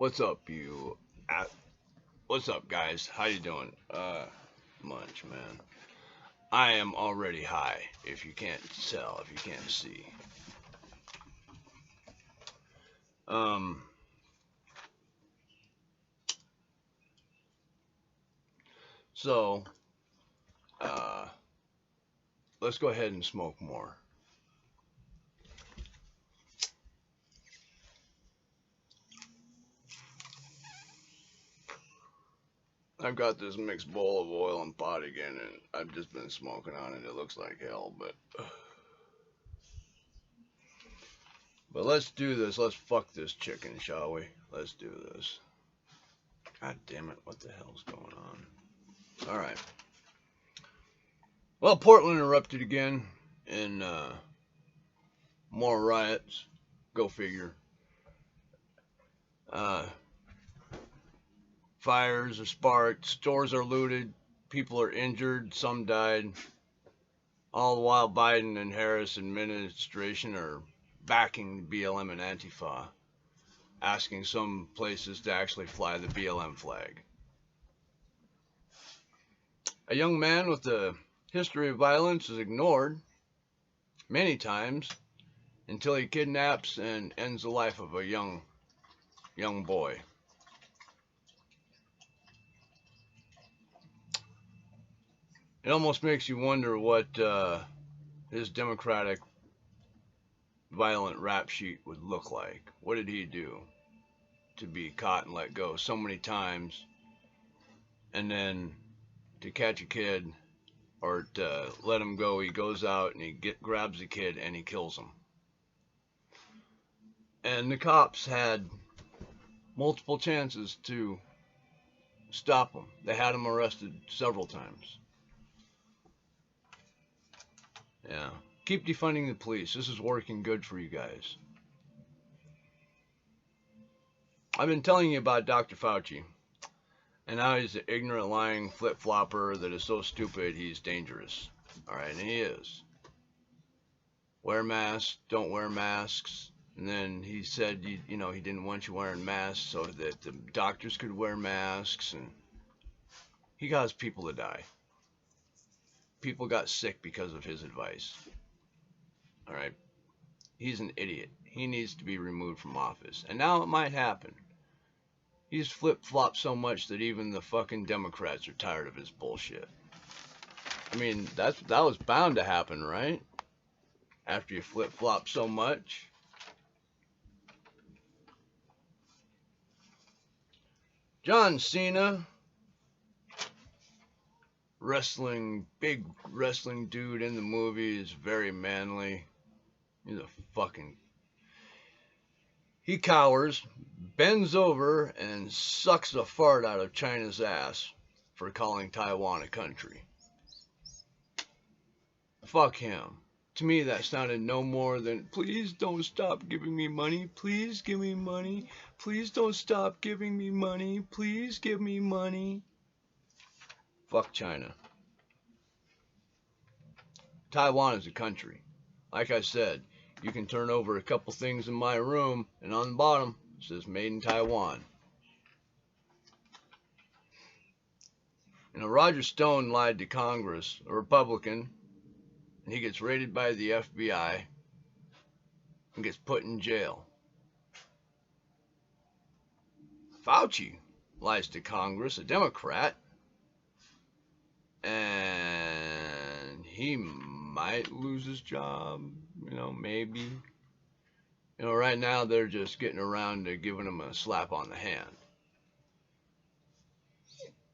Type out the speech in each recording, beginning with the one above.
What's up, you? What's up, guys? How you doing? Munch, man. I am already high. If you can't tell, if you can't see. Um. So, uh, let's go ahead and smoke more. I've got this mixed bowl of oil and pot again, and I've just been smoking on it. It looks like hell, but let's do this. Let's fuck this chicken, shall we? Let's do this. God damn it! What the hell's going on? All right. Well, Portland erupted again in more riots. Go figure. Uh, Fires are sparked, stores are looted, people are injured, some died. All the while, Biden and Harris administration are backing BLM and Antifa, asking some places to actually fly the BLM flag. A young man with a history of violence is ignored many times until he kidnaps and ends the life of a young boy. It almost makes you wonder what his Democratic violent rap sheet would look like. What did he do to be caught and let go so many times, and then to catch a kid or to let him go, he goes out and he grabs the kid and he kills him. And the cops had multiple chances to stop him. They had him arrested several times. Yeah. Keep defunding the police. This is working good for you guys. I've been telling you about Dr. Fauci. And now he's an ignorant, lying flip-flopper that is so stupid he's dangerous. Alright, and he is. Wear masks, don't wear masks. And then he said, you know, he didn't want you wearing masks so that the doctors could wear masks. And he caused people to die. People got sick because of his advice. All right. He's an idiot. He needs to be removed from office. And now it might happen. He's flip-flopped so much that even the fucking Democrats are tired of his bullshit. I mean, that was bound to happen, right? After you flip-flop so much. John Cena, big wrestling dude in the movie, is very manly. He's a fucking... He cowers, bends over, and sucks the fart out of China's ass for calling Taiwan a country. Fuck him. To me, that sounded no more than, please don't stop giving me money. Please give me money. Please don't stop giving me money. Please give me money. Fuck China. Taiwan is a country. Like I said, you can turn over a couple things in my room, and on the bottom it says Made in Taiwan. You know, Roger Stone lied to Congress, a Republican, and he gets raided by the FBI and gets put in jail. Fauci lies to Congress, a Democrat, and he might lose his job, you know, maybe. You know, right now they're just getting around to giving him a slap on the hand.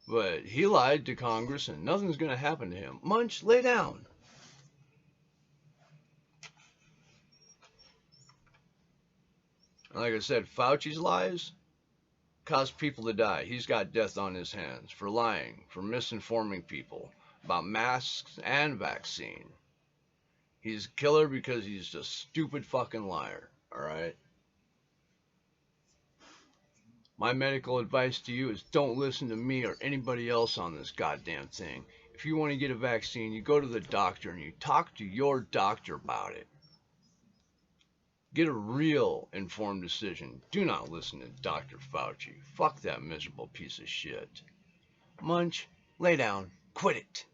But he lied to Congress and nothing's going to happen to him. Munch, lay down. Like I said, Fauci's lies cause people to die. He's got death on his hands for lying, for misinforming people about masks and vaccine. He's a killer because he's a stupid fucking liar, alright? My medical advice to you is don't listen to me or anybody else on this goddamn thing. If you want to get a vaccine, you go to the doctor and you talk to your doctor about it. Get a real informed decision. Do not listen to Dr. Fauci. Fuck that miserable piece of shit. Munch, lay down. Quit it.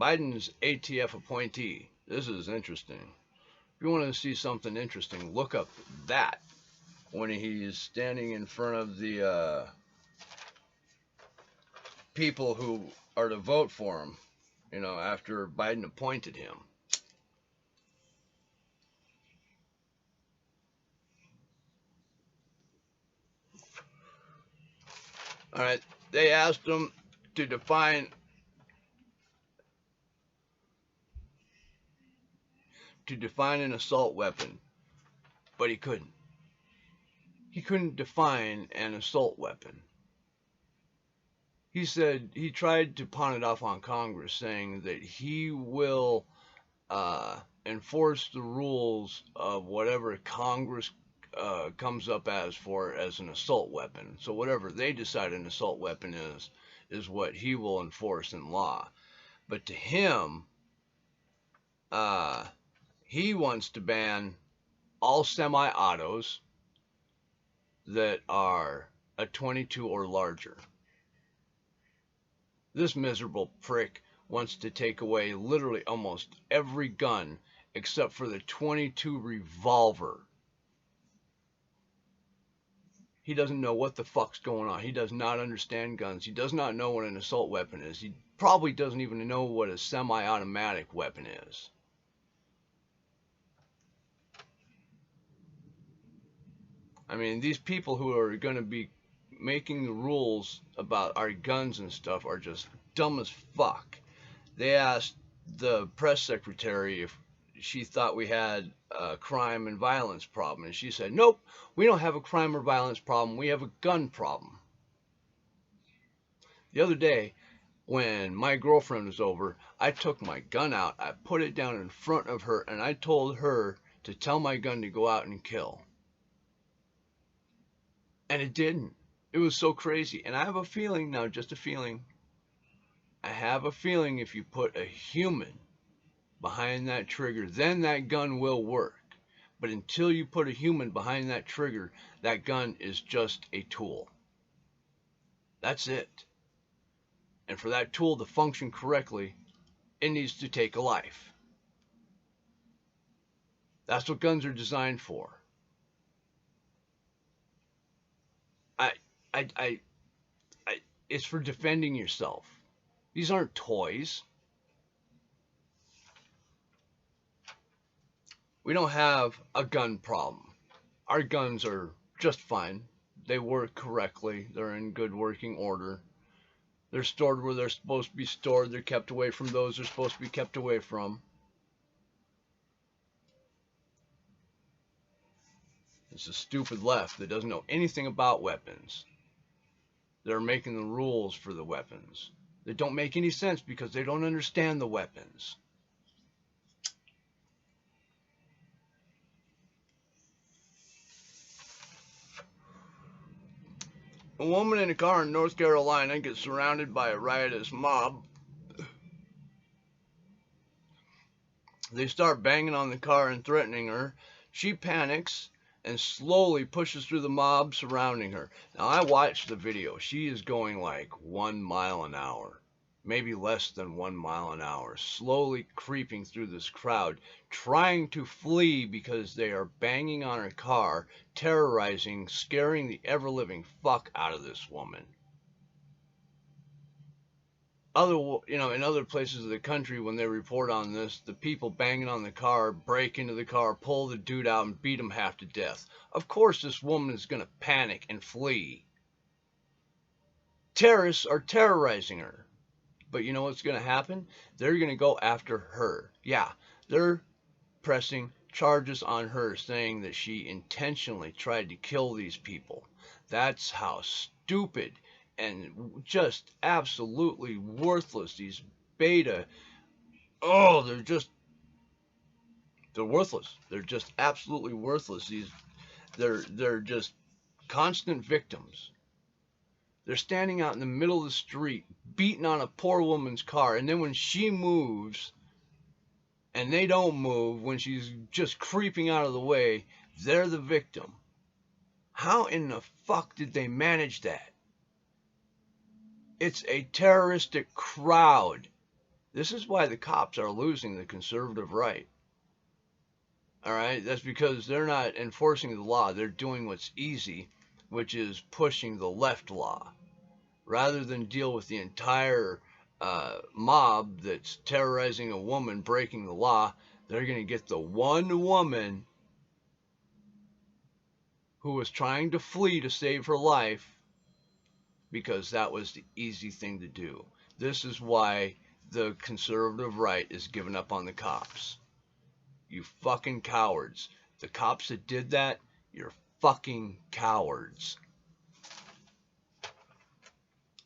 Biden's ATF appointee. This is interesting. If you want to see something interesting, look up that when he's standing in front of the people who are to vote for him, after Biden appointed him. All right, they asked him to define an assault weapon, but he couldn't. He couldn't define an assault weapon. He said he tried to pawn it off on Congress, saying that he will enforce the rules of whatever Congress comes up as an assault weapon. So whatever they decide an assault weapon is what he will enforce in law. But to him, he wants to ban all semi-autos that are a 22 or larger. This miserable prick wants to take away literally almost every gun except for the 22 revolver. He doesn't know what the fuck's going on. He does not understand guns. He does not know what an assault weapon is. He probably doesn't even know what a semi-automatic weapon is. I mean, these people who are going to be making the rules about our guns and stuff are just dumb as fuck. They asked the press secretary if she thought we had a crime and violence problem, and she said, nope, we don't have a crime or violence problem, we have a gun problem. The other day, when my girlfriend was over, I took my gun out, I put it down in front of her, and I told her to tell my gun to go out and kill. And it didn't. It was so crazy. And I have a feeling now, just a feeling, I have a feeling if you put a human behind that trigger, then that gun will work. But until you put a human behind that trigger, that gun is just a tool. That's it. And for that tool to function correctly, it needs to take a life. That's what guns are designed for. It's for defending yourself. These aren't toys. We don't have a gun problem. Our guns are just fine. They work correctly. They're in good working order. They're stored where they're supposed to be stored. They're kept away from those they're supposed to be kept away from. It's a stupid left that doesn't know anything about weapons. They're making the rules for the weapons. They don't make any sense because they don't understand the weapons. A woman in a car in North Carolina gets surrounded by a riotous mob. They start banging on the car and threatening her. She panics and slowly pushes through the mob surrounding her. Now, I watched the video. She is going like 1 mile an hour, maybe less than 1 mile an hour, slowly creeping through this crowd, trying to flee because they are banging on her car, terrorizing, scaring the ever-living fuck out of this woman. In other places of the country, when they report on this, the people banging on the car break into the car, pull the dude out, and beat him half to death. Of course, this woman is going to panic and flee. Terrorists are terrorizing her. But you know what's going to happen? They're going to go after her. Yeah, they're pressing charges on her, saying that she intentionally tried to kill these people. That's how stupid and just absolutely worthless these beta. Oh, they're worthless. They're just absolutely worthless. They're just constant victims. They're standing out in the middle of the street, beating on a poor woman's car, and then when she moves, and they don't move when she's just creeping out of the way, they're the victim. How in the fuck did they manage that? It's a terroristic crowd. This is why the cops are losing the conservative right. All right? That's because they're not enforcing the law. They're doing what's easy, which is pushing the left law. Rather than deal with the entire mob that's terrorizing a woman breaking the law, they're going to get the one woman who was trying to flee to save her life because that was the easy thing to do. This is why the conservative right is giving up on the cops. You fucking cowards. The cops that did that, you're fucking cowards.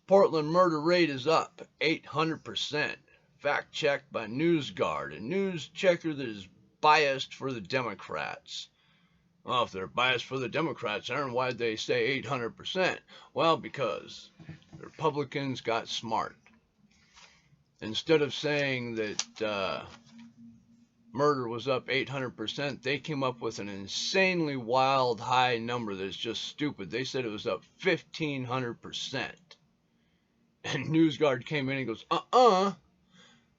Portland murder rate is up 800%. Fact checked by NewsGuard, a news checker that is biased for the Democrats. Well, if they're biased for the Democrats, Aaron, why'd they say 800%? Well, because the Republicans got smart. Instead of saying that murder was up 800%, they came up with an insanely wild high number that's just stupid. They said it was up 1,500%. And NewsGuard came in and goes,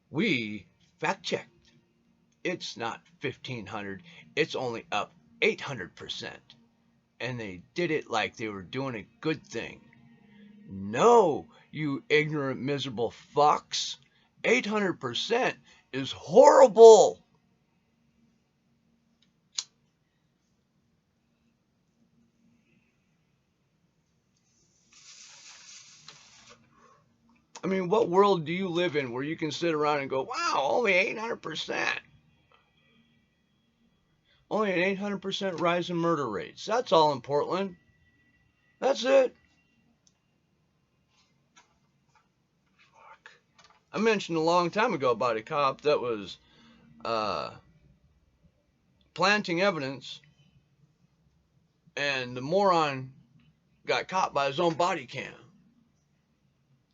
we fact checked. It's not 1,500, it's only up 800%. And they did it like they were doing a good thing. No, you ignorant, miserable fucks. 800% is horrible. I mean, what world do you live in where you can sit around and go, wow, only 800%? Only an 800% rise in murder rates. That's all in Portland. That's it. Fuck. I mentioned a long time ago about a cop that was planting evidence, and the moron got caught by his own body cam.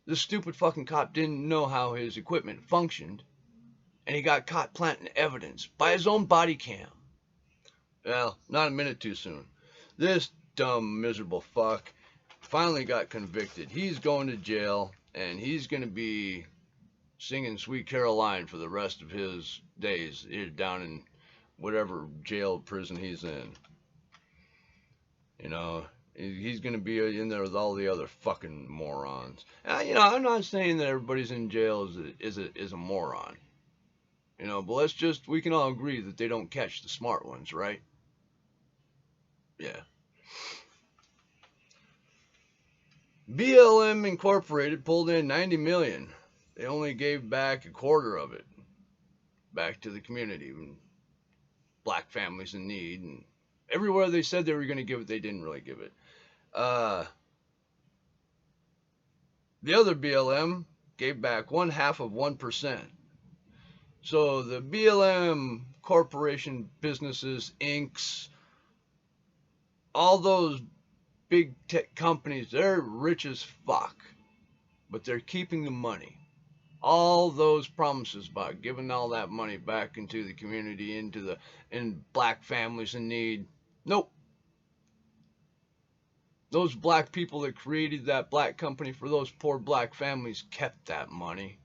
This stupid fucking cop didn't know how his equipment functioned, and he got caught planting evidence by his own body cam. Well, not a minute too soon. This dumb, miserable fuck finally got convicted. He's going to jail, and he's going to be singing Sweet Caroline for the rest of his days down in whatever jail prison he's in. You know, he's going to be in there with all the other fucking morons. You know, I'm not saying that everybody's in jail is a moron. You know, but we can all agree that they don't catch the smart ones, right? Yeah. BLM Incorporated pulled in $90 million. They only gave back a quarter of it back to the community, black families in need, and everywhere they said they were going to give it, they didn't really give it. The other BLM gave back 0.5%. So the BLM corporation, businesses, inks, all those big tech companies, they're rich as fuck, but they're keeping the money. All those promises about giving all that money back into the community, in black families in need. Nope. Those black people that created that black company for those poor black families kept that money.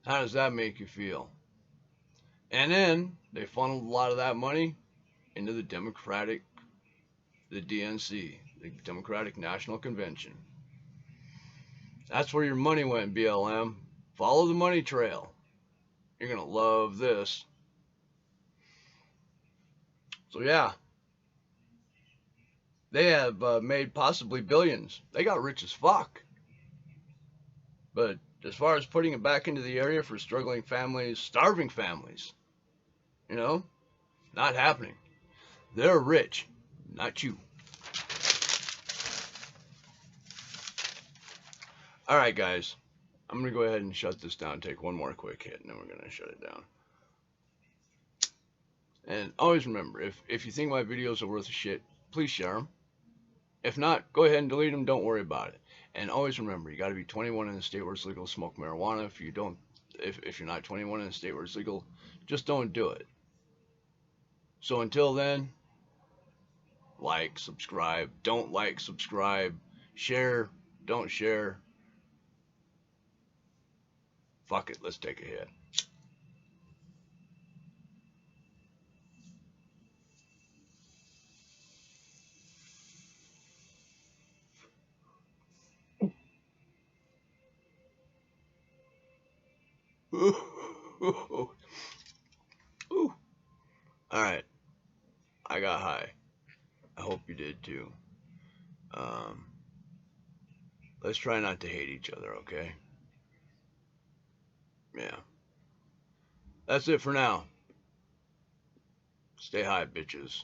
How does that make you feel? And then they funneled a lot of that money into the DNC, the Democratic National Convention. That's where your money went, BLM. Follow the money trail. You're going to love this. So yeah, they have made possibly billions. They got rich as fuck. But as far as putting it back into the area for struggling families, starving families, you know, not happening. They're rich, not you. All right, guys. I'm going to go ahead and shut this down, take one more quick hit, and then we're going to shut it down. And always remember, if you think my videos are worth a shit, please share them. If not, go ahead and delete them. Don't worry about it. And always remember, you got to be 21 in the state where it's legal to smoke marijuana. If you don't if you're not 21 in a state where it's legal, just don't do it. So until then, like, subscribe, don't like, subscribe, share, don't share. Fuck it, let's take a hit. Ooh. All right, I got high. I hope you did too. Let's try not to hate each other, okay? Yeah. That's it for now. Stay high, bitches.